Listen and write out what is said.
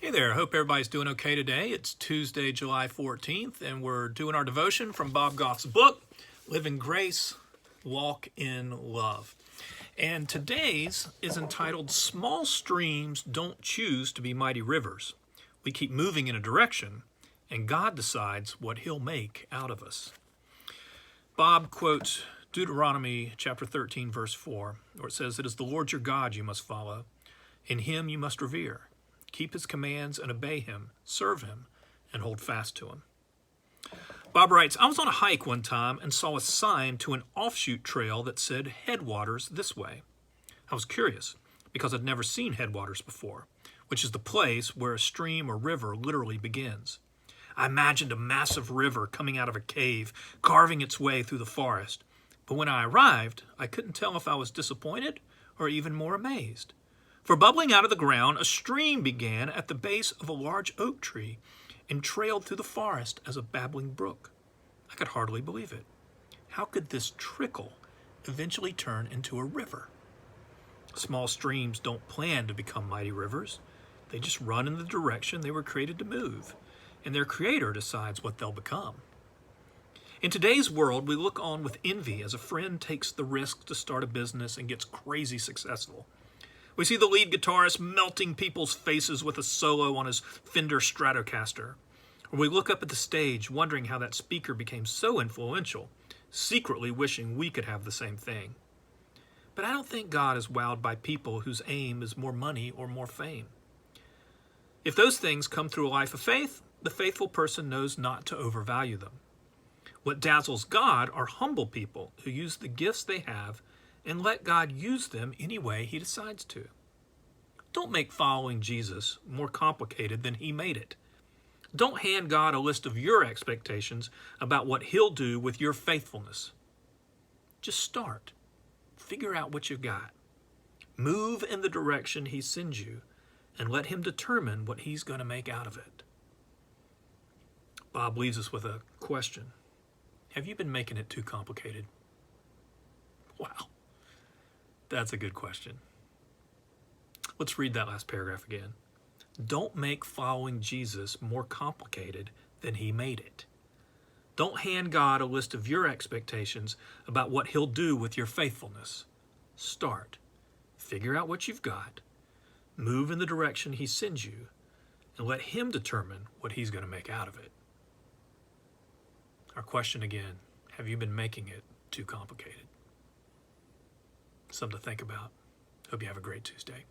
Hey there, I hope everybody's doing okay today. It's Tuesday, July 14th, and we're doing our devotion from Bob Goff's book, Live in Grace, Walk in Love. And today's is entitled, Small Streams Don't Choose to Be Mighty Rivers. We keep moving in a direction, and God decides what He'll make out of us. Bob quotes Deuteronomy chapter 13, verse 4, where it says, "It is the Lord your God you must follow. In Him you must revere. Keep His commands and obey Him, serve Him, and hold fast to Him." Bob writes, "I was on a hike one time and saw a sign to an offshoot trail that said Headwaters this way. I was curious because I'd never seen Headwaters before, which is the place where a stream or river literally begins. I imagined a massive river coming out of a cave, carving its way through the forest. But when I arrived, I couldn't tell if I was disappointed or even more amazed. For bubbling out of the ground, a stream began at the base of a large oak tree and trailed through the forest as a babbling brook. I could hardly believe it. How could this trickle eventually turn into a river? Small streams don't plan to become mighty rivers. They just run in the direction they were created to move, and their creator decides what they'll become. In today's world, we look on with envy as a friend takes the risk to start a business and gets crazy successful. We see the lead guitarist melting people's faces with a solo on his Fender Stratocaster. Or we look up at the stage wondering how that speaker became so influential, secretly wishing we could have the same thing. But I don't think God is wowed by people whose aim is more money or more fame. If those things come through a life of faith, the faithful person knows not to overvalue them. What dazzles God are humble people who use the gifts they have and let God use them any way He decides to. Don't make following Jesus more complicated than He made it. Don't hand God a list of your expectations about what He'll do with your faithfulness. Just start. Figure out what you've got. Move in the direction He sends you and let Him determine what He's going to make out of it. Bob leaves us with a question. Have you been making it too complicated? Wow, that's a good question. Let's read that last paragraph again. Don't make following Jesus more complicated than He made it. Don't hand God a list of your expectations about what He'll do with your faithfulness. Start. Figure out what you've got. Move in the direction He sends you, and let Him determine what He's going to make out of it. Our question again, have you been making it too complicated? Something to think about. Hope you have a great Tuesday.